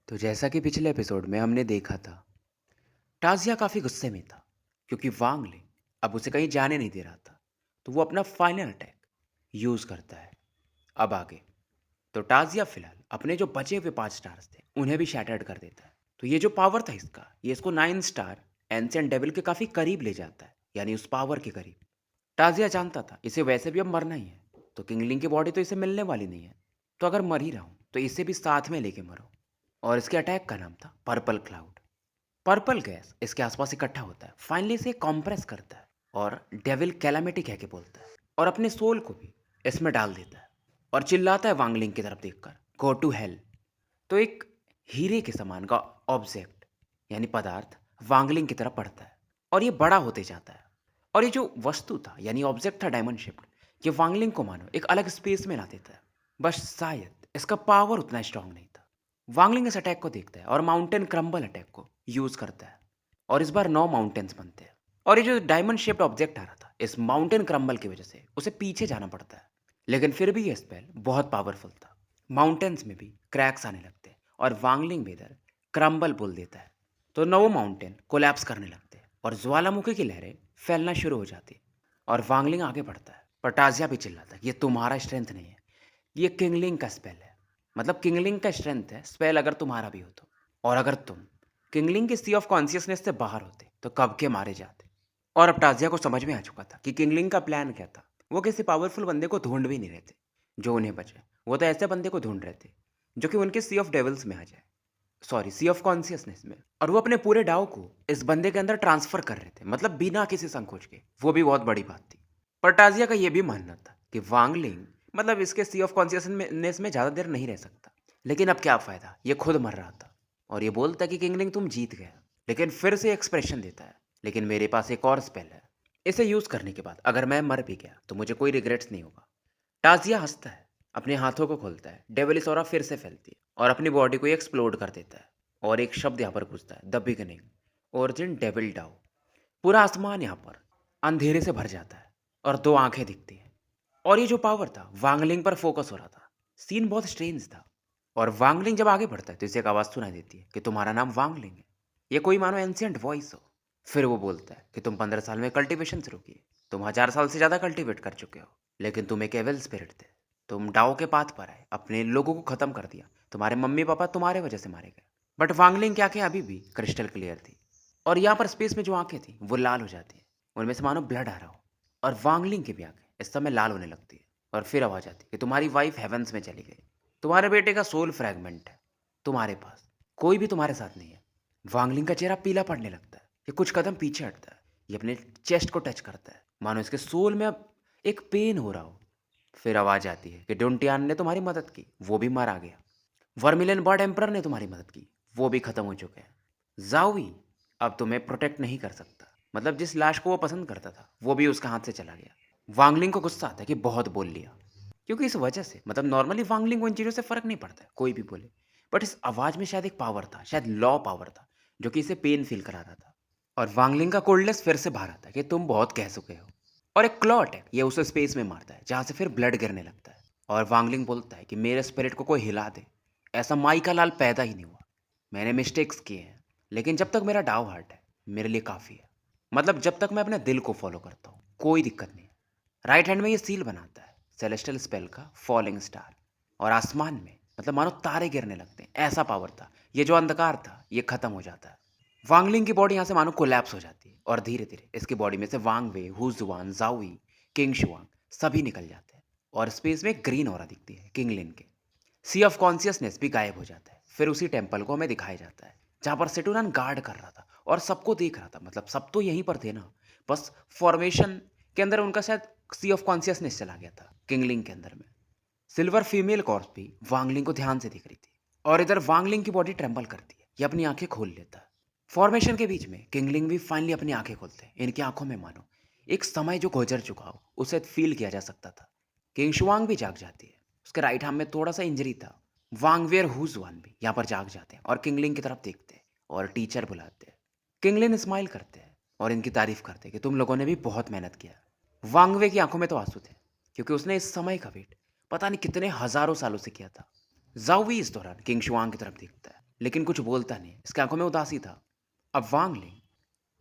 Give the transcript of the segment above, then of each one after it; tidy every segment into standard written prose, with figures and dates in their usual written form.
तो जैसा कि पिछले एपिसोड में हमने देखा था, टाजिया काफी गुस्से में था क्योंकि वांग लिंग अब उसे कहीं जाने नहीं दे रहा था। तो वो अपना फाइनल अटैक यूज करता है। अब आगे तो टाजिया फिलहाल अपने जो बचे हुए 5 स्टार्स थे उन्हें भी शैटर्ड कर देता है। तो ये जो पावर था इसका, ये इसको 9 स्टार एंशिएंट डेविल के काफी करीब ले जाता है, यानी उस पावर के करीब। टाजिया जानता था इसे वैसे भी अब मरना ही है, तो किंगलिंग की बॉडी तो इसे मिलने वाली नहीं है। तो अगर मर ही रहा हूं तो इसे भी साथ में लेके मरो। और इसके अटैक का नाम था पर्पल क्लाउड। पर्पल गैस इसके आसपास इकट्ठा होता है, फाइनली इसे कंप्रेस करता है और डेविल कैलामिटी कह के बोलता है और अपने सोल को भी इसमें डाल देता है और चिल्लाता है वांगलिंग की तरफ देखकर, गो टू हेल। तो एक हीरे के समान का ऑब्जेक्ट यानी पदार्थ वांगलिंग की तरफ बढ़ता है और ये बड़ा होते जाता है। और ये जो वस्तु था यानी ऑब्जेक्ट था डायमंड शिफ्ट, ये वांगलिंग को मानो एक अलग स्पेस में ला देता है। बस शायद इसका पावर उतना स्ट्रांग नहीं था। वांगलिंग इस अटैक को देखता है और माउंटेन क्रम्बल अटैक को यूज करता है और इस बार 9 माउंटेन्स बनते हैं। और ये जो डायमंड शेप्ड ऑब्जेक्ट आ रहा था, इस माउंटेन क्रम्बल की वजह से उसे पीछे जाना पड़ता है। लेकिन फिर भी ये स्पेल बहुत पावरफुल था। माउंटेन्स में भी क्रैक्स आने लगते हैं और वांगलिंग भी इधर क्रम्बल बोल देता है। तो 9 माउंटेन कोलैप्स करने लगते हैं और ज्वालामुखी की लहरें फैलना शुरू हो जाती। और वांगलिंग आगे बढ़ता है पर टाजिया भी चिल्लाता है, ये तुम्हारा स्ट्रेंथ नहीं है, ये किंगलिंग का स्पेल है। मतलब किंगलिंग का स्ट्रेंथ है स्पेल अगर तुम्हारा भी हो तो। और अगर तुम किंगलिंग के सी ऑफ कॉन्शियसनेस से बाहर होते तो कब के मारे जाते। और अब टाजिया को समझ में आ चुका था कि किंगलिंग का प्लान क्या था। वो किसी पावरफुल बंदे को ढूंढ भी नहीं रहे थे जो उन्हें बचे, वो तो ऐसे बंदे को ढूंढ रहे थे जो कि उनके सी ऑफ डेविल्स में आ जाए, सॉरी सी ऑफ कॉन्शियसनेस में। और वो अपने पूरे डाव को इस बंदे के अंदर ट्रांसफर कर रहे थे, मतलब बिना किसी संकोच के। वो भी बहुत बड़ी बात थी। पर टाजिया का ये भी मानना था कि वांगलिंग मतलब इसके सी ऑफ कॉन्शियसनेस में ज़्यादा देर नहीं रह सकता। लेकिन अब क्या फ़ायदा, ये खुद मर रहा था और ये बोलता कि किंगलिंग तुम जीत गया। लेकिन फिर से एक्सप्रेशन देता है, लेकिन मेरे पास एक और स्पेल है, इसे यूज़ करने के बाद अगर मैं मर भी गया तो मुझे कोई रिग्रेट्स नहीं होगा। टाजिया हंसता है, अपने हाथों को खोलता है, डेविलिस ऑरा फिर से फैलती है और अपनी बॉडी को एक्सप्लोड कर देता है। और एक शब्द यहाँ पर पूछता है, द बिगनिंग, ओरिजिन डेविल डाउ। पूरा आसमान यहाँ पर अंधेरे से भर जाता है और 2 आंखें दिखती हैं। और ये जो पावर था वांगलिंग पर फोकस हो रहा था। सीन बहुत स्ट्रेंज था। और वांगलिंग जब आगे बढ़ता है तो इसे एक आवाज़ सुनाई देती है कि तुम्हारा नाम वांगलिंग है। ये कोई मानो एंशियंट वॉइस हो। फिर वो बोलता है कि तुम 15 साल में कल्टीवेशन शुरू किए, तुम 1000 साल से ज़्यादा कल्टीवेट कर चुके हो, लेकिन तुम एक एविल स्पिरिट थे। तुम डाओ के पाथ पर आए, अपने लोगों को ख़त्म कर दिया, तुम्हारे मम्मी पापा तुम्हारे वजह से मारे गए। बट वांगलिंग की आंखें अभी भी क्रिस्टल क्लियर थी। और यहाँ पर स्पेस में जो आंखें थी वो लाल हो जाती है, उनमें से मानो ब्लड आ रहा हो। और वांगलिंग की भी आंखें इस समय लाल होने लगती है। और फिर आवाज़ आती है कि तुम्हारी वाइफ हेवंस में चली गई, तुम्हारे बेटे का सोल फ्रैगमेंट है तुम्हारे पास, कोई भी तुम्हारे साथ नहीं है। वांगलिंग का चेहरा पीला पड़ने लगता है। ये कुछ कदम पीछे हटता है, ये अपने चेस्ट को टच करता है, मानो इसके सोल में अब एक पेन हो रहा हो। फिर आवाज़ आती है कि डोंटियान ने तुम्हारी मदद की, वो भी मर आ गया। वर्मिलियन बर्ड एम्पर ने तुम्हारी मदद की, वो भी खत्म हो चुके हैं। जाओई अब तुम्हें प्रोटेक्ट नहीं कर सकता, मतलब जिस लाश को वो पसंद करता था वो भी उसका हाथ से चला गया। वांगलिंग को गुस्सा आता है कि बहुत बोल लिया, क्योंकि इस वजह से मतलब नॉर्मली वांगलिंग को इन चीज़ों से फर्क नहीं पड़ता है, कोई भी बोले। बट इस आवाज़ में शायद एक पावर था, शायद लॉ पावर था, जो कि इसे पेन फील करा रहा था। और वांगलिंग का कोल्डनेस फिर से बाहर आता है कि तुम बहुत कह चुके हो। और एक क्लॉ अटैक ये उसे स्पेस में मारता है जहाँ से फिर ब्लड गिरने लगता है। और वांगलिंग बोलता है कि मेरे स्पिरिट को कोई हिला दे, ऐसा माई का लाल पैदा ही नहीं हुआ। मैंने मिस्टेक्स किए हैं, लेकिन जब तक मेरा डाव हार्ट है मेरे लिए काफ़ी है। मतलब जब तक मैं अपने दिल को फॉलो करता हूँ कोई दिक्कत नहीं है। राइट हैंड में ये सील बनाता है सेलेस्टियल स्पेल का फॉलिंग स्टार। और आसमान में मतलब मानो तारे गिरने लगते हैं, ऐसा पावर था। ये जो अंधकार था ये खत्म हो जाता है। वांगलिंग की बॉडी यहाँ से मानो कोलैप्स हो जाती है और धीरे धीरे इसकी बॉडी में से वांग वे, हुजुआन, जाओई, किंग शुआंग सभी निकल जाते हैं। और स्पेस में ग्रीन ऑरा दिखती है किंगलिन के। सी ऑफ कॉन्शियसनेस भी गायब हो जाता है। फिर उसी टेम्पल को हमें दिखाया जाता है जहाँ पर सेटुरन गार्ड कर रहा था और सबको देख रहा था, मतलब सब तो यहीं पर थे ना, बस फॉर्मेशन के अंदर उनका शायद सी ऑफ कॉन्शियसनेस चला गया था किंगलिंग के अंदर में। सिल्वर फीमेल कॉर्प्स भी वांगलिंग को ध्यान से दिख रही थी और इधर वांगलिंग की बॉडी ट्रेम्बल करती है, ये अपनी आंखें खोल लेता है। फॉर्मेशन के बीच में किंगलिंग भी फाइनली अपनी आंखें खोलते हैं। इनकी आंखों में मानो एक समय जो गुजर चुका हो उसे फील किया जा सकता था। किंग शुआंग भी जाग जाती है, उसके राइट हाथ में थोड़ा सा इंजरी था। वांगवेयर हुजवान भी यहाँ पर जाग जाते हैं और किंगलिंग की तरफ देखते हैं और टीचर बुलाते हैं। किंगलिन स्माइल करते हैं और इनकी तारीफ करते हैं कि तुम लोगों ने भी बहुत मेहनत किया। वांगवे की आंखों में तो आंसू थे, क्योंकि उसने इस समय का वेट पता नहीं कितने हजारों सालों से किया था। जाओवी इस दौरान किंग शुआंग की तरफ देखता है लेकिन कुछ बोलता नहीं, इसकी आंखों में उदासी था। अब वांग लिंग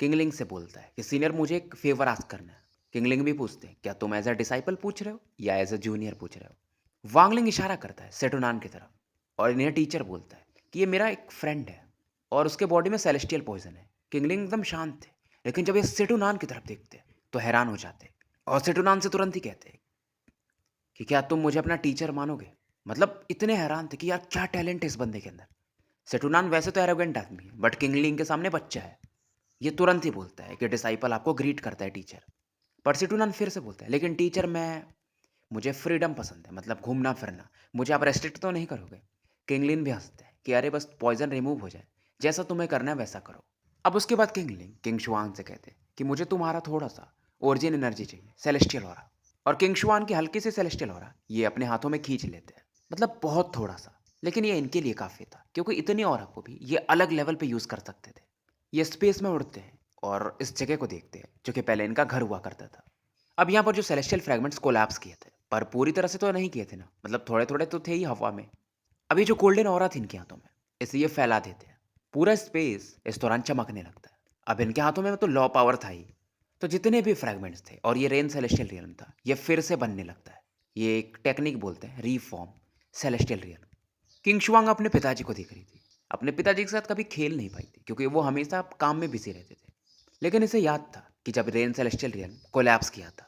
किंगलिंग से बोलता है कि सीनियर मुझे एक फेवर आस्क करना है। किंगलिंग भी पूछते हैं क्या तुम एज अ डिसाइपल पूछ रहे हो या एज अ जूनियर पूछ रहे हो। वांगलिंग इशारा करता है सेटुनान की तरफ और इन्हें टीचर बोलता है कि ये मेरा एक फ्रेंड है और उसके बॉडी में सेलेस्टियल पॉइजन है। किंगलिंग एकदम शांत थे, लेकिन जब ये सेटुनान की तरफ देखते हैं तो हैरान हो जाते हैं और सेटुनान से तुरंत ही कहते हैं कि क्या तुम मुझे अपना टीचर मानोगे। मतलब इतने हैरान थे कि यार क्या टैलेंट है इस बंदे के अंदर। सेटुनान वैसे तो एरोगेंट आदमी है, बट किंगलिंग के सामने बच्चा है। ये तुरंत ही बोलता है कि डिसाइपल आपको ग्रीट करता है टीचर। पर सेटुनान फिर से बोलता है लेकिन टीचर मुझे फ्रीडम पसंद है, मतलब घूमना फिरना, मुझे आप रेस्ट्रिक्ट तो नहीं करोगे। किंगलिन भी हंसते हैं कि अरे बस पॉइजन रिमूव हो जाए, जैसा तुम्हें करना है वैसा करो। अब उसके बाद किंगलिंग किंग शुआन से कहते हैं कि मुझे तुम्हारा थोड़ा सा ओरिजिन एनर्जी चाहिए, सेलेस्टियल ऑरा। और किंग शुआन की हल्की सी सेलेस्टियल ऑरा ये अपने हाथों में खींच लेते हैं, मतलब बहुत थोड़ा सा। लेकिन ये इनके लिए काफ़ी था क्योंकि इतनी ऑरा को भी ये अलग लेवल पे यूज़ कर सकते थे। ये स्पेस में उड़ते हैं और इस जगह को देखते हैं जो कि पहले इनका घर हुआ करता था। अब यहाँ पर जो सेलेस्टियल फ्रैगमेंट्स कोलैप्स किए थे, पर पूरी तरह से तो नहीं किए थे ना, मतलब थोड़े थोड़े तो थे ही हवा में। अब ये जो गोल्डन ऑरा थी इनके हाथों में, इसे ये फैला देते हैं। पूरा स्पेस इस दौरान चमकने लगता है। अब इनके हाथों में तो लॉ पावर था ही, तो जितने भी फ्रैगमेंट्स थे और ये रेन सेलेस्टियल रियल्म था, ये फिर से बनने लगता है। ये एक टेक्निक बोलते हैं रीफॉर्म सेलेस्टियल रियल्म। किंग शुआंग अपने पिताजी को देख रही थी। अपने पिताजी के साथ कभी खेल नहीं पाई थी क्योंकि वो हमेशा काम में बिजी रहते थे। लेकिन इसे याद था कि जब रेन सेलेस्टियल रियल्म कोलैप्स किया था,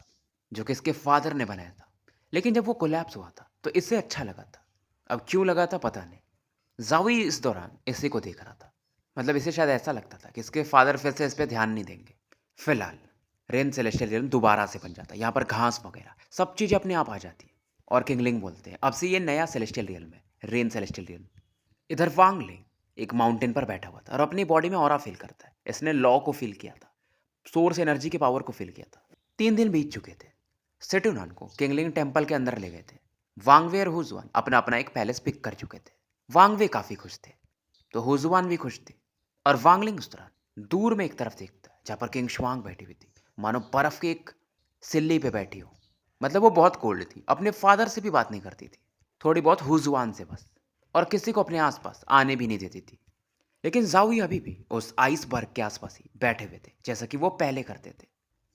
जो कि इसके फादर ने बनाया था, लेकिन जब वो कोलैप्स हुआ था तो इससे अच्छा लगा था। अब क्यों लगा था पता नहीं। जावी इस दौरान इसी को देख रहा था। मतलब इसे शायद ऐसा लगता था कि इसके फादर फिर से इस पर ध्यान नहीं देंगे। फिलहाल रेन सेलेस्टियल रियल्म दोबारा से बन जाता है। यहाँ पर घास वगैरह सब चीज़ अपने आप आ जाती है। और किंगलिंग बोलते हैं अब से ये नया सेलेस्टियल रियल्म है, रेन सेलेस्टियल रियल्म। इधर वांग लिंग एक माउंटेन पर बैठा हुआ था और अपनी बॉडी में ऑरा फील करता है। इसने लॉ को फील किया था, सोर्स एनर्जी की पावर को फील किया था। 3 दिन बीत चुके थे। सेटुनान को किंगलिंग टेम्पल के अंदर ले गए थे। वांगवे और हुजुआन अपना अपना एक पैलेस पिक कर चुके थे। वांगवे काफ़ी खुश थे, तो हुजुआन भी खुश थे। और वांगलिंग उस दौरान दूर में एक तरफ देखता है जहाँ पर किंग शुआंग बैठी हुई थी, मानो बर्फ की एक सिल्ली पे बैठी हो। मतलब वो बहुत कोल्ड थी, अपने फादर से भी बात नहीं करती थी, थोड़ी बहुत हुजुआन से बस, और किसी को अपने आसपास आने भी नहीं देती थी। लेकिन जाओई अभी भी उस आइसबर्ग के आसपास ही बैठे हुए थे जैसा कि वो पहले करते थे।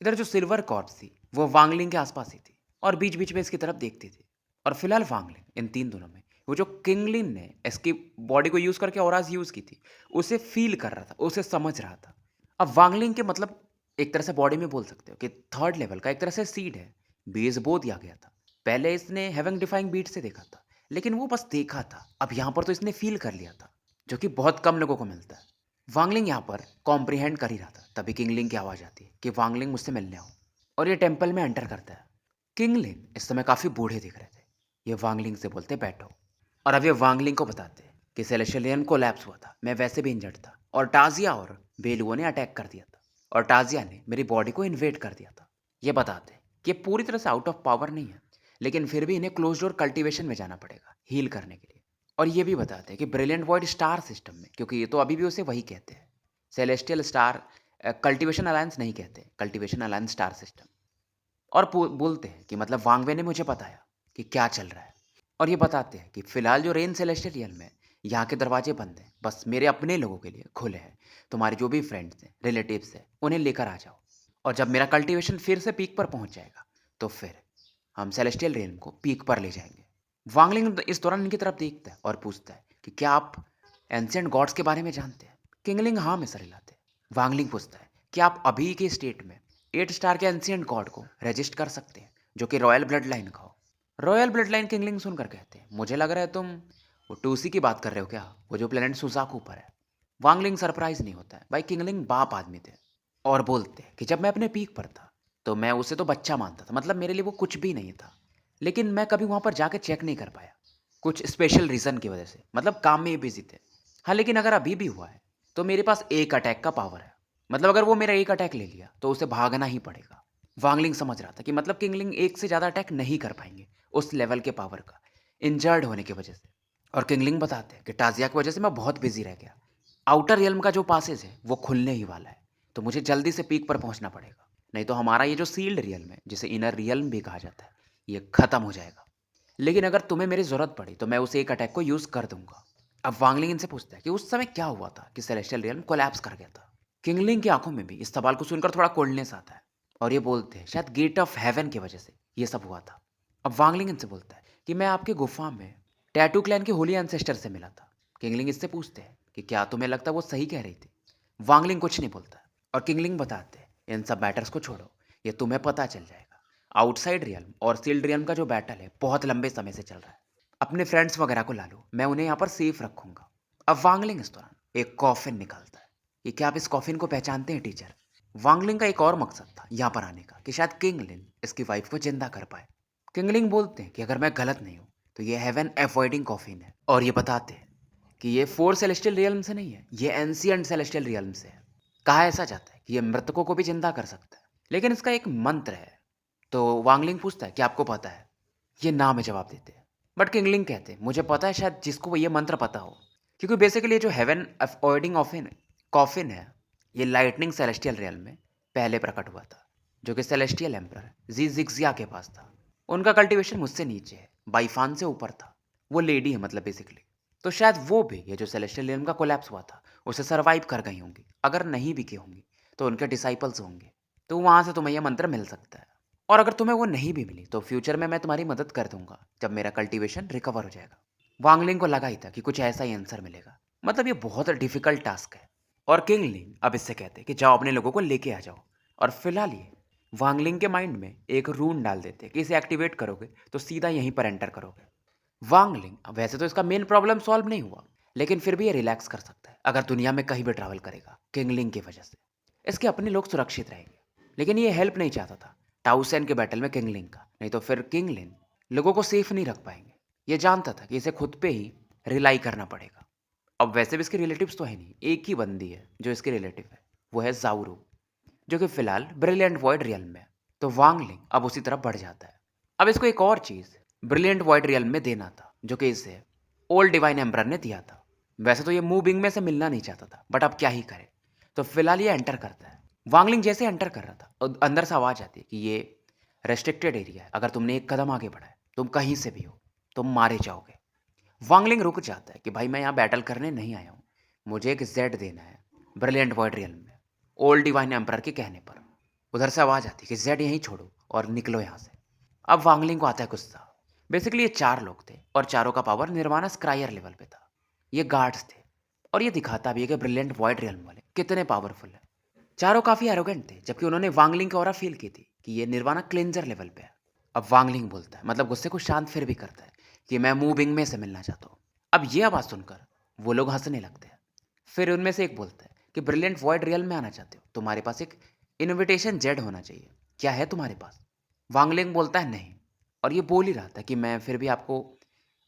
इधर जो सिल्वर कॉर्प्स थी वो वांगलिंग के आसपास ही थी और बीच बीच में इसकी तरफ देखती थी। और फिलहाल वांगलिंग इन 3 दिनों में वो जो किंगलिन ने इसकी बॉडी को यूज़ करके ऑराज यूज़ की थी, उसे फील कर रहा था, उसे समझ रहा था। अब वांगलिंग के मतलब एक तरह से बॉडी में बोल सकते हो कि थर्ड लेवल का एक तरह से सीड है। बेस बो दिया गया था। पहले इसने हेवन डिफाइंग बीट से देखा था, लेकिन वो बस देखा था। अब यहाँ पर तो इसने फील कर लिया था, जो कि बहुत कम लोगों को मिलता है। वांगलिंग यहाँ पर कॉम्प्रिहेंड कर ही रहा था, तभी किंगलिंग की आवाज़ आती है कि वांगलिंग मुझसे मिलने आओ। और ये टेम्पल में एंटर करता है। किंगलिंग इस समय काफ़ी बूढ़े दिख रहे थे। ये वांगलिंग से बोलते बैठो। और अब ये वांगलिंग को बताते हैं कि सेलेशियलियन कोलैप्स हुआ था, मैं वैसे भी इंजर्ड था और टाजिया और बेलुओं ने अटैक कर दिया था और टाजिया ने मेरी बॉडी को इन्वेड कर दिया था। ये बताते हैं कि ये पूरी तरह से आउट ऑफ पावर नहीं है, लेकिन फिर भी इन्हें क्लोज डोर कल्टीवेशन में जाना पड़ेगा हील करने के लिए। और ये भी बताते हैं कि ब्रिलियंट वॉइड स्टार सिस्टम में, क्योंकि ये तो अभी भी उसे वही कहते हैं, सेलेस्टियल स्टार कल्टीवेशन अलायंस नहीं कहते, कल्टीवेशन अलायंस स्टार सिस्टम। और बोलते हैं कि मतलब वांगवे ने मुझे बताया कि क्या चल रहा है। और ये बताते हैं कि फिलहाल जो रेन सेलेस्टियल रियल्म में यहाँ के दरवाजे बंद हैं, बस मेरे अपने लोगों के लिए खुले हैं। तुम्हारे जो भी फ्रेंड्स हैं, रिलेटिव्स हैं, उन्हें लेकर आ जाओ। और जब मेरा कल्टीवेशन फिर से पीक पर पहुंच जाएगा तो फिर हम सेलेस्टियल रियल्म को पीक पर ले जाएंगे। वांगलिंग इस दौरान इनकी तरफ देखता है और पूछता है कि क्या आप एंशिएंट गॉड्स के बारे में जानते हैं। किंगलिंग हाँ में सर हिलाते हैं। वांगलिंग पूछता है कि आप अभी के स्टेट में 8 स्टार के एंशिएंट गॉड को रजिस्ट कर सकते हैं जो कि रॉयल ब्लड लाइन का हो। रॉयल ब्लड लाइन किंगलिंग सुनकर कहते हैं मुझे लग रहा है तुम वो टूसी की बात कर रहे हो क्या, वो जो प्लेनेट सुजाकू पर है। वांगलिंग सरप्राइज नहीं होता है, भाई किंगलिंग बाप आदमी थे। और बोलते हैं कि जब मैं अपने पीक पर था तो मैं उसे तो बच्चा मानता था, मतलब मेरे लिए वो कुछ भी नहीं था। लेकिन मैं कभी वहाँ पर जाकर चेक नहीं कर पाया, कुछ स्पेशल रीज़न की वजह से, मतलब काम में ही बिजी थे। हाँ लेकिन अगर अभी भी हुआ है तो मेरे पास एक अटैक का पावर है। मतलब अगर वो मेरा एक अटैक ले लिया तो उसे भागना ही पड़ेगा। वांगलिंग समझ रहा था कि मतलब किंगलिंग एक से ज़्यादा अटैक नहीं कर पाएंगे उस लेवल के पावर का, इंजर्ड होने की वजह से। और किंगलिंग बताते हैं कि टाजिया की वजह से मैं बहुत बिजी रह गया। आउटर रियल्म का जो पासेज है वो खुलने ही वाला है, तो मुझे जल्दी से पीक पर पहुंचना पड़ेगा, नहीं तो हमारा ये जो सील्ड रियल्म है, जिसे इनर रियल्म भी कहा जाता है, ये खत्म हो जाएगा। लेकिन अगर तुम्हें मेरी ज़रूरत पड़ी तो मैं उस एक अटैक को यूज़ कर दूंगा। अब वांगलिंग इनसे पूछता है कि उस समय क्या हुआ था कि सेलेस्टियल रियल्म कोलैप्स कर गया था। किंगलिंग की आंखों में भी इस सवाल को सुनकर थोड़ा कोल्डनेस आता है और ये बोलते हैं शायद गेट ऑफ हेवन की वजह से ये सब हुआ था। अब वांगलिंग इनसे बोलता है कि मैं आपके गुफा में टैटू क्लैन के होली एंसेस्टर से मिला था। किंगलिंग इससे पूछते हैं कि क्या तुम्हें लगता है वो सही कह रही थी। वांगलिंग कुछ नहीं बोलता और किंगलिंग बताते हैं इन सब मैटर्स को छोड़ो, ये तुम्हें पता चल जाएगा। आउटसाइड रियल्म और सील्ड रियल्म का जो बैटल है बहुत लंबे समय से चल रहा है। अपने फ्रेंड्स वगैरह को ला लो, मैं उन्हें यहाँ पर सेफ रखूंगा। अब वांगलिंग इस दौरान एक कॉफिन निकालता है। ये क्या आप इस कॉफिन को पहचानते हैं टीचर? वांगलिंग का एक और मकसद था यहाँ पर आने का कि शायद किंगलिन इसकी वाइफ को जिंदा कर पाए। किंगलिंग बोलते हैं कि अगर मैं गलत नहीं हूँ तो ये हेवन अवॉइडिंग कॉफिन है और ये बताते हैं कि ये फोर सेलेस्टियल रियल्म से नहीं है, ये एंशिएंट सेलेस्टियल रियल्म से है। कहा ऐसा जाता है कि ये मृतकों को भी जिंदा कर सकता है, लेकिन इसका एक मंत्र है। तो वांगलिंग पूछता है कि आपको पता है? ये ना में जवाब देते हैं। बट किंगलिंग कहते हैं मुझे पता है शायद जिसको ये मंत्र पता हो, क्योंकि बेसिकली जो हेवन अवॉइडिंग ऑफिन कॉफिन है ये लाइटनिंग सेलेस्टियल रियल्म में पहले प्रकट हुआ था, जो कि सेलेस्टियल एम्परर जी जिग्जिया के पास था। उनका कल्टीवेशन मुझसे नीचे है, बाइफान से ऊपर था। वो लेडी है मतलब बेसिकली। तो शायद वो भी ये जो सेलेस्टियल रियल्म का कोलैप्स हुआ था उसे सर्वाइव कर गई होंगी। अगर नहीं भी की होंगी तो उनके डिसाइपल्स होंगे, तो वहाँ से तुम्हें यह मंत्र मिल सकता है। और अगर तुम्हें वो नहीं भी मिली तो फ्यूचर में मैं तुम्हारी मदद कर दूंगा जब मेरा कल्टीवेशन रिकवर हो जाएगा। वांगलिंग को लगा ही था कि कुछ ऐसा ही आंसर मिलेगा, मतलब ये बहुत डिफिकल्ट टास्क है। और किंगलिंग अब इससे कहते हैं कि जाओ अपने लोगों को लेके आ जाओ। और फिलहाल ये वांगलिंग के माइंड में एक रून डाल देते हैं कि इसे एक्टिवेट करोगे तो सीधा यहीं पर एंटर करोगे। वांगलिंग वैसे तो इसका मेन प्रॉब्लम सॉल्व नहीं हुआ, लेकिन फिर भी ये रिलैक्स कर सकता है अगर दुनिया में कहीं भी ट्रैवल करेगा किंगलिंग की वजह से। इसके अपने लोग सुरक्षित रहेंगे। लेकिन ये हेल्प नहीं चाहता था टाउसेन के बैटल में किंगलिंग का, नहीं तो फिर किंगलिन लोगों को सेफ नहीं रख पाएंगे। ये जानता था कि इसे खुद पे ही रिलाई करना पड़ेगा। अब वैसे भी इसके रिलेटिव्स तो है नहीं, एक ही बंदी है जो इसके रिलेटिव है, वो है जाउरू, जो कि फिलहाल ब्रिलियंट वॉइड रियल में है। तो वांगलिंग अब उसी तरफ बढ़ जाता है। अब इसको एक और चीज ब्रिलियंट वॉइड रियल में देना था, जो कि इसे ओल्ड डिवाइन एम्परर ने दिया था। वैसे तो ये मूविंग में से मिलना नहीं चाहता था, बट अब क्या ही करे। तो फिलहाल ये एंटर करता है। वांगलिंग जैसे एंटर कर रहा था और अंदर से आवाज आती है कि ये रेस्ट्रिक्टेड एरिया है, अगर तुमने एक कदम आगे बढ़ाया, तुम कहीं से भी हो, तुम मारे जाओगे। वांगलिंग रुक जाता है कि भाई मैं यहाँ बैटल करने नहीं आया हूँ, मुझे एक जेड देना है ब्रिलियंट वॉइड रियल में, ओल्ड डिवाइन एम्परर के कहने पर। उधर से आवाज आती है कि जेड यहीं छोड़ो और निकलो यहाँ से। अब वांगलिंग को आता है गुस्सा। बेसिकली ये चार लोग थे और चारों का पावर निर्वाणा स्क्रायर लेवल पे था। ये गार्ड्स थे और ये दिखाता भी है कि ब्रिलियंट वॉइड रियल्म वाले कितने पावरफुल है। चारों काफी एरोगेंट थे, जबकि उन्होंने वांगलिंग की ऑरा फील की थी कि ये निर्वाणा क्लेंजर लेवल पे है। अब वांगलिंग बोलता है, मतलब गुस्से को शांत फिर भी करता है, कि मैं मूविंग में से मिलना चाहता हूँ। अब ये आवाज़ सुनकर वो लोग हंसने लगते हैं। फिर उनमें से एक बोलता है कि ब्रिलियंट वॉइड रियल में आना चाहते हो, तुम्हारे पास एक इनविटेशन जेड होना चाहिए, क्या है तुम्हारे पास? वांगलिंग बोलता है नहीं। और ये बोल ही रहा था कि मैं फिर भी आपको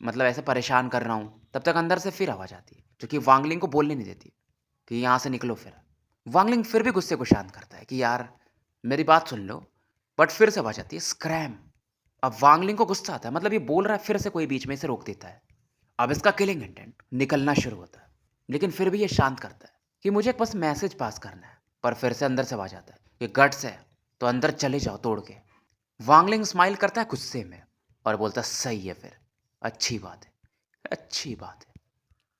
मतलब ऐसे परेशान कर रहा हूँ, तब तक अंदर से फिर आवाज़ आती है जो कि वांगलिंग को बोलने नहीं देती कि यहाँ से निकलो। फिर वांगलिंग फिर भी गुस्से को शांत करता है कि यार मेरी बात सुन लो, बट फिर से आवाज़ आती है स्क्रैम। अब वांगलिंग को गुस्सा आता है, मतलब ये बोल रहा है, फिर से कोई बीच में से रोक देता है। अब इसका किलिंग इंटेंट निकलना शुरू होता है, लेकिन फिर भी ये शांत करता है कि मुझे बस मैसेज पास करना है। पर फिर से अंदर से आवाज आता है कि गट्स है तो अंदर चले जाओ तोड़ के। वांगलिंग स्माइल करता है गुस्से में और बोलता है सही है, फिर अच्छी बात है, अच्छी बात है।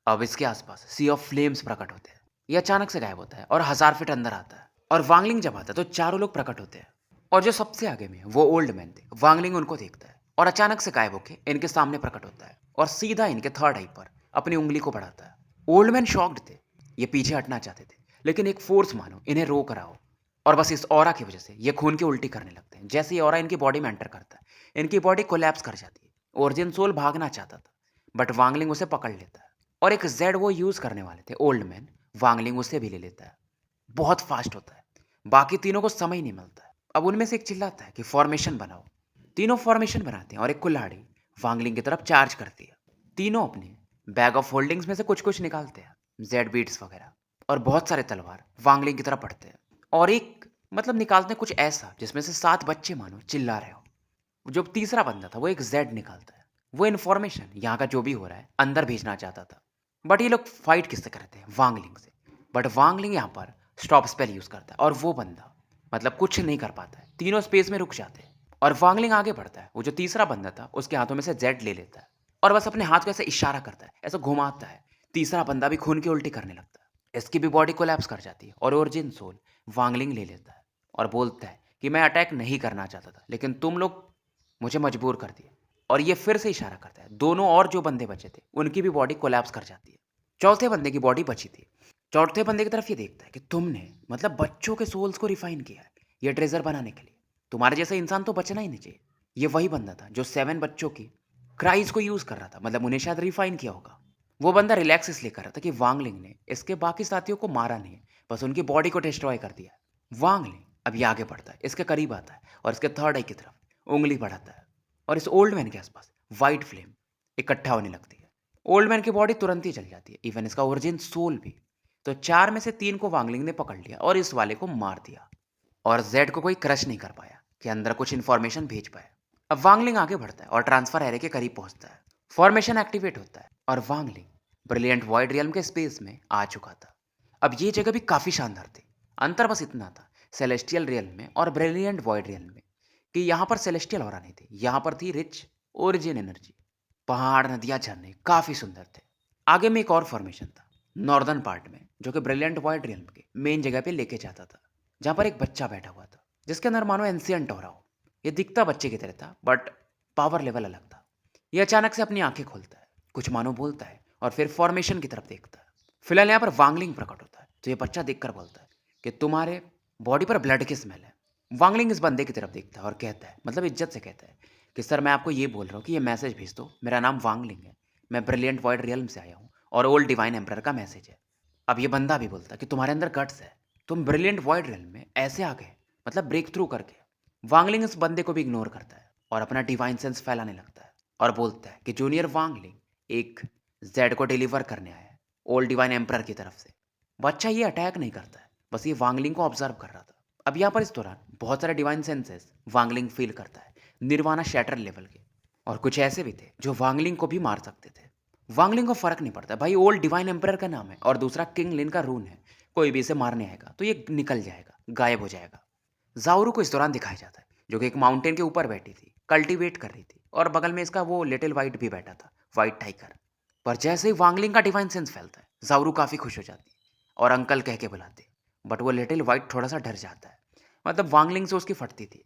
अब इसके आसपास सी ऑफ फ्लेम्स प्रकट होते हैं। ये अचानक से गायब होता है और 1000 फीट अंदर आता है। और वांगलिंग जब आता है तो चारों लोग प्रकट होते हैं। और जो सबसे आगे में है, वो ओल्ड मैन थे। वांगलिंग उनको देखता है और अचानक से गायब होकर इनके सामने प्रकट होता है और सीधा इनके थर्ड आई पर अपनी उंगली को बढ़ाता है। ओल्ड मैन शॉक्ड थे, ये पीछे हटना चाहते थे, लेकिन एक फोर्स मानो इन्हें रोक रहा हो। और बस इस ऑरा की वजह से ये खून की उल्टी करने लगते हैं। जैसे ही ऑरा इनकी बॉडी में एंटर करता है इनकी बॉडी कोलैप्स कर जाती है। ओरिजिन सोल भागना चाहता था, बट वांगलिंग उसे पकड़ लेता है और एक जेड वो यूज करने वाले थे ओल्ड मैन, वांगलिंग उसे भी ले लेता है। बहुत फास्ट होता है, बाकी तीनों को समय नहीं मिलता है। अब उनमें से एक चिल्लाता है कि फॉर्मेशन बनाओ। तीनों फॉर्मेशन बनाते हैं और एक कुल्हाड़ी वांगलिंग की तरफ चार्ज करती है। तीनों अपने बैग ऑफ होल्डिंग्स में से कुछ कुछ निकालते हैं, जेड बीट्स वगैरह, और बहुत सारे तलवार वांगलिंग की तरफ पड़ते हैं। और एक मतलब निकालते हैं कुछ ऐसा जिसमें से 7 बच्चे मानो चिल्ला रहे हो। जो तीसरा बंदा था वो एक जेड निकालता है। वो इन्फॉर्मेशन यहाँ का जो भी हो रहा है अंदर भेजना चाहता था। बट ये लोग फाइट किससे करते हैं? वांगलिंग से। बट वांगलिंग यहाँ पर स्टॉप स्पेल यूज करता है और वो बंदा मतलब कुछ नहीं कर पाता है। तीनों स्पेस में रुक जाते हैं और वांगलिंग आगे बढ़ता है। वो जो तीसरा बंदा था उसके हाथों में से जेड ले लेता है और बस अपने हाथ को ऐसे इशारा करता है, ऐसे घुमाता है तीसरा बंदा भी खून की उल्टी करने लगता है। इसकी भी बॉडी कोलैप्स कर जाती है और ओरिजिन सोल वांगलिंग ले लेता है और बोलता है कि मैं अटैक नहीं करना चाहता था, लेकिन तुम लोग मुझे मजबूर कर दिए। और ये फिर से इशारा करता है। दोनों और जो बंदे बचे थे उनकी भी बॉडी कोलैप्स कर जाती है। चौथे बंदे की बॉडी बची थी। चौथे बंदे की तरफ ये देखता है कि तुमने मतलब बच्चों के सोल्स को रिफाइन किया है ये ट्रेजर बनाने के लिए। तुम्हारे जैसा इंसान तो बचना ही नहीं चाहिए। ये वही बंदा था जो 7 बच्चों की क्राइज को यूज कर रहा था, मतलब उन्हें शायद रिफाइन किया होगा। वो बंदा रिलैक्स इसलिए कर रहा था कि वांगलिंग ने इसके बाकी साथियों को मारा नहीं है, बस उनकी बॉडी को डिस्ट्रॉय कर दिया है। वांगलिंग अब ये आगे बढ़ता है, इसके करीब आता है और इसके थर्ड आई की तरफ उंगली बढ़ाता है और इस ओल्ड मैन के आसपास वाइट फ्लेम इकट्ठा होने लगती है। ओल्ड मैन की बॉडी तुरंत ही जल जाती है, इवन इसका ओरिजिन सोल भी। तो 4 में से 3 को वांगलिंग ने पकड़ लिया और इस वाले को मार दिया। और जेड को कोई क्रश नहीं कर पाया कि अंदर कुछ इन्फॉर्मेशन भेज पाए। अब वांगलिंग आगे बढ़ता है और ट्रांसफर एरे के करीब पहुंचता है। फॉर्मेशन एक्टिवेट होता है और वांगलिंग ब्रिलियंट वॉइड रियल्म के स्पेस में आ चुका था। अब ये जगह भी काफी शानदार थी। अंतर बस इतना था सेलेस्टियल रियल्म में और ब्रिलियंट वॉइड रियल्म में कि यहाँ पर सेलेस्टियल ऑरा नहीं थी, यहाँ पर थी रिच ओरिजिन एनर्जी। पहाड़, नदियाँ, झरने काफी सुंदर थे। आगे में एक और फॉर्मेशन था नॉर्दर्न पार्ट में, जो कि ब्रिलियंट वॉइड रियल्म के मेन जगह पे लेके जाता था, जहाँ पर एक बच्चा बैठा हुआ था जिसके अंदर मानो एंशियंट ऑरा हो। ये दिखता बच्चे की तरह था बट पावर लेवल अलग था। ये अचानक से अपनी आंखें खोलता है, कुछ मानो बोलता है और फिर फॉर्मेशन की तरफ देखता है। फिलहाल यहाँ पर वांगलिंग प्रकट होता है, तो ये बच्चा देखकर बोलता है कि तुम्हारे बॉडी पर ब्लड की स्मेल है। वांगलिंग इस बंदे की तरफ देखता है और कहता है, मतलब इज्जत से कहता है कि सर मैं आपको ये बोल रहा हूँ कि ये मैसेज भेज दो, मेरा नाम वांगलिंग है, मैं ब्रिलियंट वॉइड रियल्म से आया हूँ और ओल्ड डिवाइन एम्परर का मैसेज है। अब ये बंदा भी बोलता है कि तुम्हारे अंदर गट्स है, तुम ब्रिलियंट वॉइड रियल्म में ऐसे आ गए, मतलब ब्रेक थ्रू करके। वांगलिंग इस बंदे को भी इग्नोर करता है और अपना डिवाइन सेंस फैलाने लगता है और बोलता है कि जूनियर वांगलिंग एक जेड को डिलीवर करने आया है ओल्ड डिवाइन एम्परर की तरफ से। बच्चा ये अटैक नहीं करता है, बस ये वांगलिंग को ऑब्जर्व कर रहा था। अब यहाँ पर इस दौरान बहुत सारे डिवाइन सेंसेस वांगलिंग फील करता है, निर्वाणा शैटर लेवल के। और कुछ ऐसे भी थे जो वांगलिंग को भी मार सकते थे। वांगलिंग को फर्क नहीं पड़ता भाई, ओल्ड डिवाइन एम्परर का नाम है और दूसरा किंग लिन का रून है। कोई भी इसे मारने आएगा तो ये निकल जाएगा, गायब हो जाएगा। जाउरू को इस दौरान दिखाया जाता है जो कि एक माउंटेन के ऊपर बैठी थी, कल्टीवेट कर रही थी और बगल में इसका वो लिटिल वाइट भी बैठा था, वाइट टाइगर। पर जैसे ही वांगलिंग का डिवाइन सेंस फैलता है जाउरू काफी खुश हो जाती है और अंकल कह के बुलाती है। बट वो लिटिल वाइट थोड़ा सा डर जाता है, मतलब वांगलिंग से उसकी फटती थी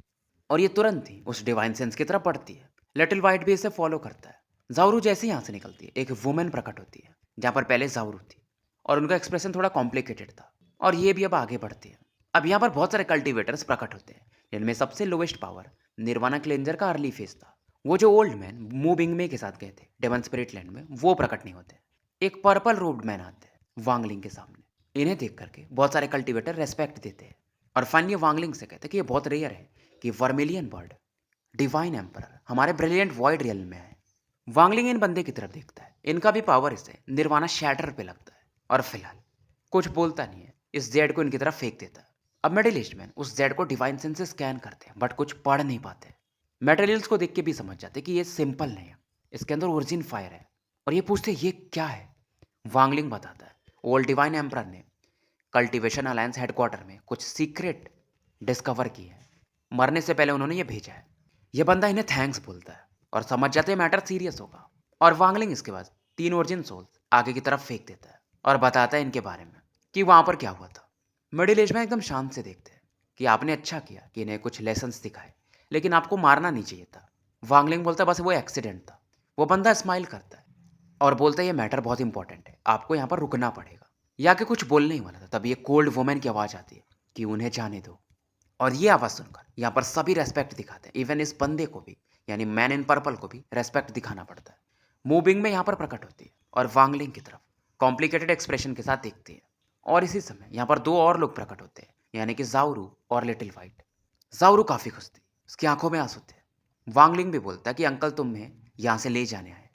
और ये तुरंत ही उस डिवाइन सेंस की तरफ बढ़ती है। लिटिल वाइट भी इसे फॉलो करता है। जाउरू जैसे ही यहाँ से निकलती है एक वुमेन प्रकट होती है जहाँ पर पहले जाउरू थी और उनका एक्सप्रेशन थोड़ा कॉम्प्लिकेटेड था और ये भी अब आगे बढ़ती है। अब यहाँ पर बहुत सारे कल्टीवेटर्स प्रकट होते हैं जिनमें सबसे लोवेस्ट पावर निर्वाणा क्लेंजर का अर्ली फेस था। वो जो ओल्ड मैन मू बिंगमे के साथ गए थे डेमन स्पिरिट लैंड में, वो प्रकट नहीं होते। एक पर्पल रोब्ड मैन आते हैं वांगलिंग के सामने। इन्हें देख करके बहुत सारे कल्टीवेटर रेस्पेक्ट देते हैं और फाइनली वांगलिंग से कहते हैं कि ये बहुत रेयर है कि वर्मिलियन बर्ड डिवाइन एम्परर हमारे ब्रिलियंट वॉइड रियल में है। वांगलिंग इन बंदे की तरफ देखता है, इनका भी पावर इसे निर्वाणा शैटर पे लगता है और फिलहाल कुछ बोलता नहीं है, इस जेड को इनकी तरफ फेंक देता है। अब मेटलिस्ट मैन उस जेड को डिवाइन सेंस से स्कैन करते हैं बट कुछ पढ़ नहीं पाते। मेटेरियल्स को देख के भी समझ जाते कि ये सिंपल नहीं है, इसके अंदर ओरिजिन फायर है और ये पूछते ये क्या है। वांगलिंग बताता है ओल्ड डिवाइन एम्परर ने कल्टीवेशन अलायंस हेडक्वार्टर में कुछ सीक्रेट डिस्कवर की है, मरने से पहले उन्होंने ये भेजा है। ये बंदा इन्हें थैंक्स बोलता है और समझ जाते हैं मैटर सीरियस होगा। और वांगलिंग इसके बाद 3 ओरिजिन सोल्स आगे की तरफ फेंक देता है और बताता है इनके बारे में कि वहां पर क्या हुआ था। मिडिल एज में एकदम शांत से देखते हैं कि आपने अच्छा किया कि इन्हें कुछ लेसन्स दिखाए, लेकिन आपको मारना नहीं चाहिए था। वांगलिंग बोलता है बस वो एक्सीडेंट था। वो बंदा स्माइल करता है और बोलता है ये मैटर बहुत इंपॉर्टेंट है, आपको यहाँ पर रुकना पड़ेगा। या के कुछ बोलने ही वाला था तभी ये कोल्ड वुमेन की आवाज़ आती है कि उन्हें जाने दो। और ये आवाज़ सुनकर यहाँ पर सभी रेस्पेक्ट दिखाते हैं, इवन इस बंदे को भी यानी मैन इन पर्पल को भी रेस्पेक्ट दिखाना पड़ता है। मूविंग में यहाँ पर प्रकट होती है और वांगलिंग की तरफ कॉम्प्लिकेटेड एक्सप्रेशन के साथ देखती है। और इसी समय यहाँ पर 2 और लोग प्रकट होते हैं यानी कि जाउरू और लिटिल वाइट। जाउरू काफ़ी खुश थी, उसकी आंखों में आंसू थे। वांगलिंग भी बोलता है कि अंकल तुम्हें यहाँ से ले जाने आए।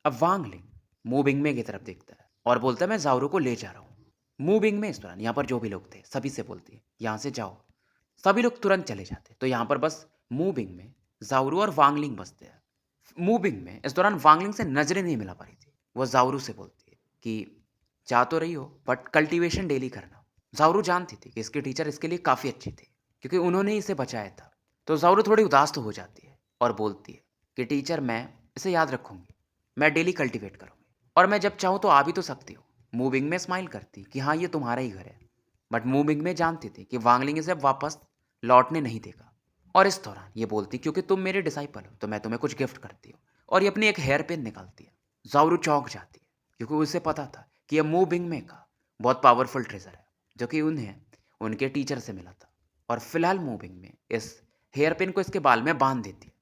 अब वांगलिंग मूविंग में की तरफ देखता है और बोलता है मैं जाउरू को ले जा रहा हूँ। मूविंग में इस दौरान यहाँ पर जो भी लोग थे सभी से बोलती है यहाँ से जाओ। सभी लोग तुरंत चले जाते तो यहाँ पर बस मूविंग में जाउरू और वांगलिंग बसते हैं। मूविंग में इस दौरान वांगलिंग से नजरें नहीं मिला पा रही थी। वो जाउरू से बोलती है कि जा तो रही हो बट कल्टीवेशन डेली करना। जाउरू जानती थी कि इसकी टीचर इसके लिए काफ़ी अच्छी थी क्योंकि उन्होंने ही इसे बचाया था। तो जाउरू थोड़ी उदास तो हो जाती है और बोलती है कि टीचर मैं इसे याद रखूंगी, मैं डेली कल्टीवेट करूंगी। और मैं जब चाहूँ तो आ भी तो सकती हो। मूविंग में स्माइल करती कि हाँ, ये तुम्हारा ही घर है। बट मूविंग में जानती थी कि वांगलिंग इसे अब वापस लौटने नहीं देगा। और इस दौरान ये बोलती, क्योंकि तुम मेरे डिसाइपल हो तो मैं तुम्हें कुछ गिफ्ट करती हूँ। और ये अपनी एक हेयर पिन निकालती है। ज़ाओरू चौंक जाती है, क्योंकि उसे पता था कि यह मूविंग में का बहुत पावरफुल ट्रेजर है, जो कि उन्हें उनके टीचर से मिला था। और फिलहाल मूविंग में इस हेयर पिन को इसके बाल में बांध देती है।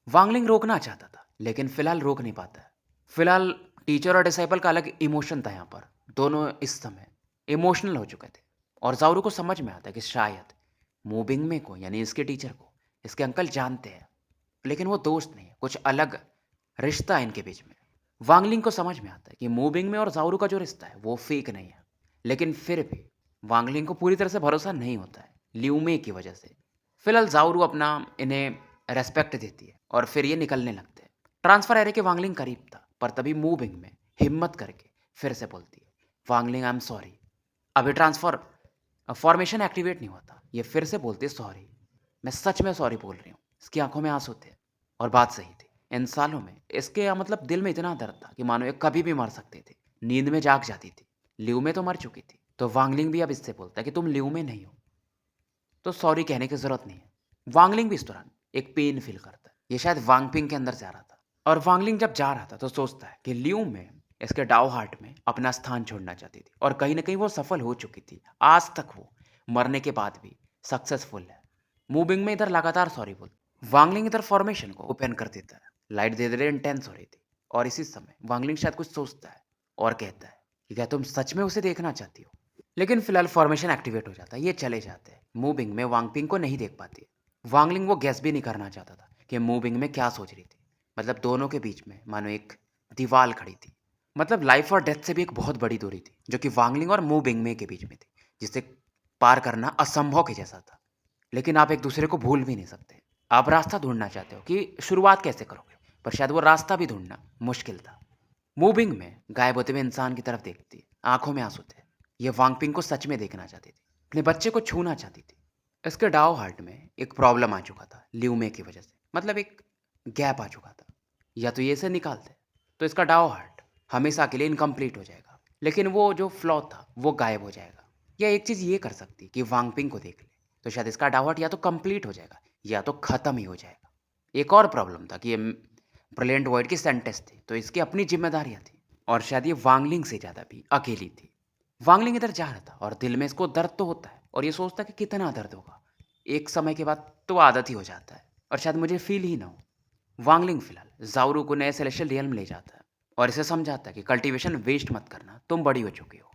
वांगलिंग रोकना चाहता था, लेकिन फिलहाल रोक नहीं पाता है। फिलहाल टीचर और डिसाइपल का अलग इमोशन था यहाँ पर। दोनों इस समय इमोशनल हो चुके थे। और ज़ाओरू को समझ में आता है कि शायद मूविंग में को, यानी इसके टीचर को, इसके अंकल जानते हैं, लेकिन वो दोस्त नहीं है, कुछ अलग रिश्ता है इनके बीच में। वांगलिंग को समझ में आता है कि मूविंग में और ज़ाओरू का जो रिश्ता है वो फेक नहीं है, लेकिन फिर भी वांगलिंग को पूरी तरह से भरोसा नहीं होता है, ल्यूमे की वजह से। फिलहाल ज़ाओरू अपना इन्हें रेस्पेक्ट देती है और फिर ये निकलने लगते हैं। ट्रांसफर एरिया के वांगलिंग करीब था, पर तभी मूविंग में हिम्मत करके फिर से बोलती है, वांगलिंग आई एम सॉरी। अभी ट्रांसफर फॉर्मेशन एक्टिवेट नहीं हुआ था। ये फिर से बोलती है, सॉरी, मैं सच में सॉरी बोल रही हूँ। इसकी आंखों में आंसू थे और बात सही थी। इन सालों में इसके मतलब दिल में इतना दर्द था कि मानो ये कभी भी मर सकती थी। नींद में जाग जाती थी। लिऊ में तो मर चुकी थी, तो वांगलिंग भी अब इससे बोलता है कि तुम लिऊ में नहीं हो, तो सॉरी कहने की जरूरत नहीं है। वांगलिंग भी इस दौरान एक पेन फील करता है। ये शायद वांगपिंग के अंदर जा रहा था। और वांगलिंग जब जा रहा था तो सोचता है कि लिऊ में इसके डाउ हार्ट में अपना स्थान छोड़ना चाहती थी, और कहीं ना कहीं वो सफल हो चुकी थी। आज तक वो मरने के बाद भी सक्सेसफुल है। मूविंग में इधर लगातार सॉरी बोल, वांगलिंग इधर फॉर्मेशन को ओपन कर देता है। लाइट धीरे धीरे इंटेंस हो रही थी, और इसी समय वांगलिंग शायद कुछ सोचता है और कहता है कि क्या तुम सच में उसे देखना चाहती हो। लेकिन फिलहाल फॉर्मेशन एक्टिवेट हो जाता है। ये चले जाते हैं। मूविंग में वांगपिंग को नहीं देख पाती है। वांगलिंग वो गैस भी नहीं करना चाहता था कि मूविंग में क्या सोच रही थी। मतलब दोनों के बीच में मानो एक दीवार खड़ी थी। मतलब लाइफ और डेथ से भी एक बहुत बड़ी दूरी थी, जो कि वांगलिंग और मूविंग में के बीच में थी, जिसे पार करना असंभव के जैसा था। लेकिन आप एक दूसरे को भूल भी नहीं सकते। आप रास्ता ढूंढना चाहते हो कि शुरुआत कैसे करोगे, पर शायद वो रास्ता भी ढूंढना मुश्किल था। मूविंग में गायब होते हुए इंसान की तरफ देखती, आंखों में आंसू थे। ये वांगपिंग को सच में देखना चाहती थी, अपने बच्चे को छूना चाहती थी। इसके डाओ हार्ट में एक प्रॉब्लम आ चुका था ल्यूमे की वजह से। मतलब एक गैप आ चुका था। या तो ये इसे निकाल दे तो इसका डाओ हार्ट हमेशा के लिए इनकम्प्लीट हो जाएगा, लेकिन वो जो फ्लॉ था वो गायब हो जाएगा। या एक चीज़ ये कर सकती कि वांगपिंग को देख ले, तो शायद इसका डाओ हार्ट या तो कंप्लीट हो जाएगा या तो ख़त्म ही हो जाएगा। एक और प्रॉब्लम था कि ये ब्रिलियंट वॉइड की सेंटेंस थी, तो इसकी अपनी जिम्मेदारियाँ थी, और शायद ये वांगलिंग से ज़्यादा भी अकेली थी। वांगलिंग इधर जा रहा था और दिल में इसको दर्द तो होता है, और ये सोचता कि कितना दर्द होगा। एक समय के बाद तो आदत ही हो जाता है, और शायद मुझे फील ही ना हो। वांगलिंग फिलहाल ज़ाओरू को नए सेलेस्टियल रियल्म में ले जाता है और इसे समझाता है कि कल्टीवेशन वेस्ट मत करना, तुम बड़ी हो चुकी हो।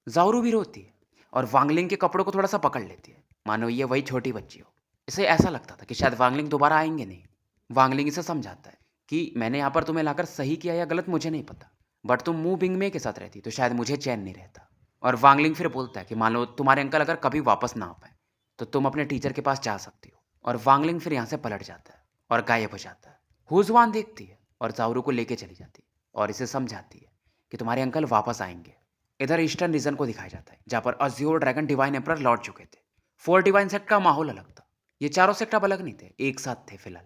ज़ाओरू भी रोती है और वांगलिंग के कपड़ों को थोड़ा सा पकड़ लेती है, मानो ये वही छोटी बच्ची हो। इसे ऐसा लगता था कि शायद वांगलिंग दोबारा आएंगे नहीं। वांगलिंग इसे समझाता है कि मैंने यहाँ पर तुम्हें लाकर सही किया या गलत मुझे नहीं पता, बट तुम मू बिंग में के साथ रहती तो शायद मुझे चैन नहीं रहता। और वांगलिंग फिर बोलता है कि मान लो तुम्हारे अंकल अगर कभी वापस ना आ पाए तो तुम अपने टीचर के पास जा सकती हो। और वांगलिंग फिर यहाँ से पलट जाता है और गायब हो जाता है। हुजवान देखती है और ज़ाओरू को लेके चली जाती है और इसे समझाती है कि तुम्हारे अंकल वापस आएंगे। इधर ईस्टर्न रीजन को दिखाया जाता है, जहाँ पर अज्योर ड्रैगन डिवाइन एम्परर लौट चुके थे। 4 डिवाइन सेक्ट का माहौल अलग था। ये चारों सेक्ट अब अलग नहीं थे, एक साथ थे फिलहाल।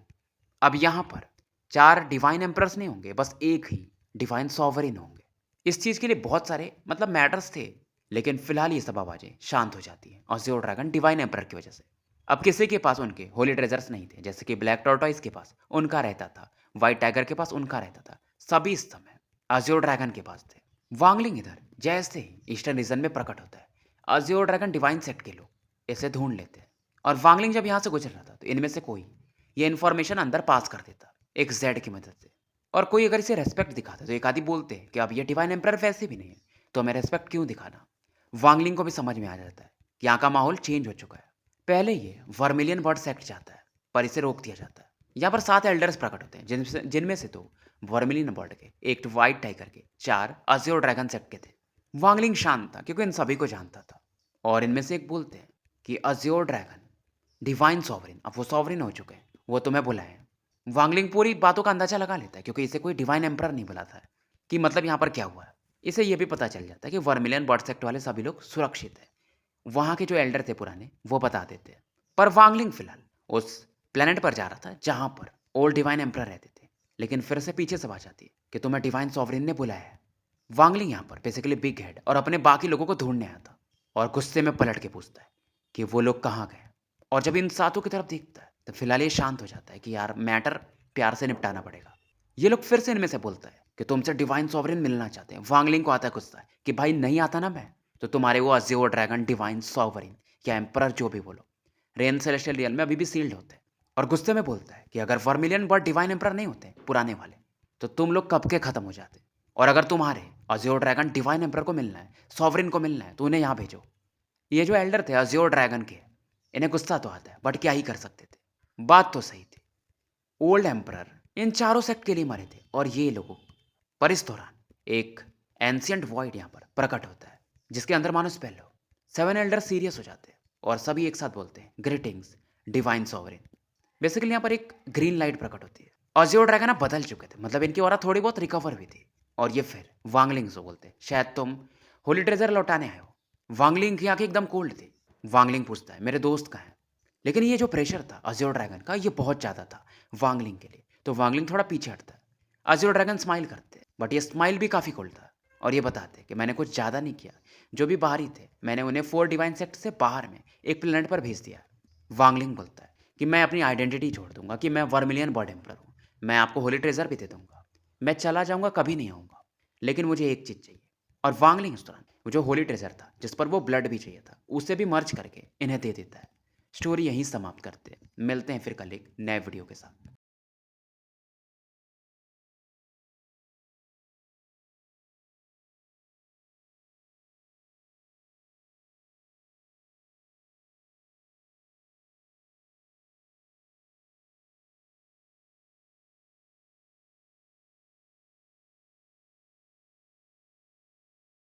अब यहाँ पर 4 डिवाइन एम्परर्स नहीं होंगे, बस एक ही डिवाइन सॉवरिन होंगे। इस चीज़ के लिए बहुत सारे मतलब मैटर्स थे, लेकिन फिलहाल ये सब आवाज़ें शांत हो जाती हैं अज्योर ड्रैगन डिवाइन एम्परर की वजह से। अब किसी के पास उनके होली ट्रेजर्स नहीं थे, जैसे कि ब्लैक टॉर्टॉइस के पास उनका रहता था, व्हाइट टाइगर के पास उनका रहता था। सभी इस समय अज्योर ड्रैगन के पास थे। वांगलिंग इधर जैसे ही ईस्टर्न रीजन में प्रकट होता है, अज्योर ड्रैगन डिवाइन सेक्ट के लोग इसे ढूंढ लेते हैं। और वांगलिंग जब यहाँ से गुजर रहा था तो इनमें से कोई ये इन्फॉर्मेशन अंदर पास कर देता एक जेड की मदद से। और कोई अगर इसे रेस्पेक्ट दिखाता तो एक आदि बोलते हैं कि अब ये डिवाइन एम्परर वैसे भी नहीं है, तो हमें रेस्पेक्ट क्यों दिखाना। वांगलिंग को भी समझ में आ जाता है कि यहाँ का माहौल चेंज हो चुका है। पहले ये वर्मिलियन बर्ड सेक्ट जाता है, पर इसे रोक दिया जाता है। यहाँ पर 7 एल्डर्स प्रकट होते हैं, जिनमें से 2 वर्मिलियन बर्ड के, एक व्हाइट टाइगर के, 4 अज्योर ड्रैगन सेक्ट के थे। वांगलिंग शांत था क्योंकि इन सभी को जानता था। और इनमें से एक बोलते हैं कि अज्योर ड्रैगन डिवाइन सॉवरिन, अब वो सॉवरिन हो चुके हैं, वो तुम्हें बुलाएं। वांगलिंग पूरी बातों का अंदाजा लगा लेता है, क्योंकि इसे कोई डिवाइन एम्परर नहीं बुलाता है कि मतलब यहाँ पर क्या हुआ है। इसे ये भी पता चल जाता है कि वर्मिलियन बर्ड सेक्ट वाले सभी लोग सुरक्षित हैं। वहाँ के जो एल्डर थे पुराने, वो बता देते हैं। पर वांगलिंग फिलहाल उस प्लेनेट पर जा रहा था जहाँ पर ओल्ड डिवाइन एम्परर रहते थे। लेकिन फिर से पीछे से आवाज आती है कि तुम्हें डिवाइन सॉवरिन ने बुलाया है। वांगलिंग यहाँ पर बेसिकली बिग हेड और अपने बाकी लोगों को ढूंढने आया था और गुस्से में पलट के पूछता है कि वो लोग कहाँ गए। और जब इन सातों की तरफ देखता है तो फिलहाल ये शांत हो जाता है कि यार मैटर प्यार से निपटाना पड़ेगा। ये लोग फिर से इनमें से बोलता है कि तुमसे डिवाइन सॉवरेन मिलना चाहते हैं। वांगलिंग को आता है गुस्सा कि भाई नहीं आता ना मैं तो तुम्हारे वो अज़्योर ड्रैगन डिवाइन सॉवरेन या एम्परर जो भी बोलो रेन सेलेस्टियल रियल में अभी भी सील्ड होते हैं। और गुस्से में बोलता है कि अगर वर्मिलियन बर्ड डिवाइन एम्परर नहीं होते पुराने वाले तो तुम लोग कब के खत्म हो जाते। और अगर तुम्हारे अज़्योर ड्रैगन डिवाइन एम्परर को मिलना है सॉवरेन को मिलना है तो उन्हें यहाँ भेजो। ये जो एल्डर थे अज़्योर ड्रैगन के इन्हें गुस्सा तो आता है बट क्या ही कर सकते थे। बात तो सही थी। ओल्ड एम्परर इन चारों सेक्ट के लिए मरे थे और ये लोगों पर इस दौरान एक एंशियंट वॉइड यहाँ पर प्रकट होता है जिसके अंदर मानो स्पेल हो। सेवन एल्डर सीरियस हो जाते हैं और सभी एक साथ बोलते हैं ग्रीटिंग्स डिवाइन सॉवरेन। बेसिकली यहाँ पर एक ग्रीन लाइट प्रकट होती है। अज़्योर ड्रैगन अब बदल चुके थे मतलब इनकी ऑरा थोड़ी बहुत रिकवर हुई थी। और ये फिर वांगलिंग से बोलते हैं शायद तुम होली ट्रेजर लौटाने आए हो। वांगलिंग की आंखें एकदम कोल्ड थी। वांगलिंग पूछता है मेरे दोस्त कहाँ हैं। लेकिन ये जो प्रेशर था अज़्योर ड्रैगन का ये बहुत ज़्यादा था वांगलिंग के लिए तो वांगलिंग थोड़ा पीछे हटता है। अज़्योर ड्रैगन स्माइल करते हैं बट ये स्माइल भी काफ़ी कोल्ड था। और ये बताते कि मैंने कुछ ज़्यादा नहीं किया। जो भी बाहरी थे मैंने उन्हें 4 डिवाइन सेक्ट से बाहर में एक प्लेनेट पर भेज दिया। वांगलिंग बोलता है कि मैं अपनी आइडेंटिटी छोड़ दूंगा कि मैं वर्मिलियन बर्ड एम्परर हूँ। मैं आपको होली ट्रेजर भी दे दूंगा। मैं चला जाऊंगा कभी नहीं आऊँगा लेकिन मुझे एक चीज़ चाहिए। और वांगलिंग इस दौरान वो जो होली ट्रेजर था जिस पर वो ब्लड भी चाहिए था उसे भी मर्ज करके इन्हें दे देता है। स्टोरी यहीं समाप्त करते हैं। मिलते हैं फिर कल एक नए वीडियो के साथ।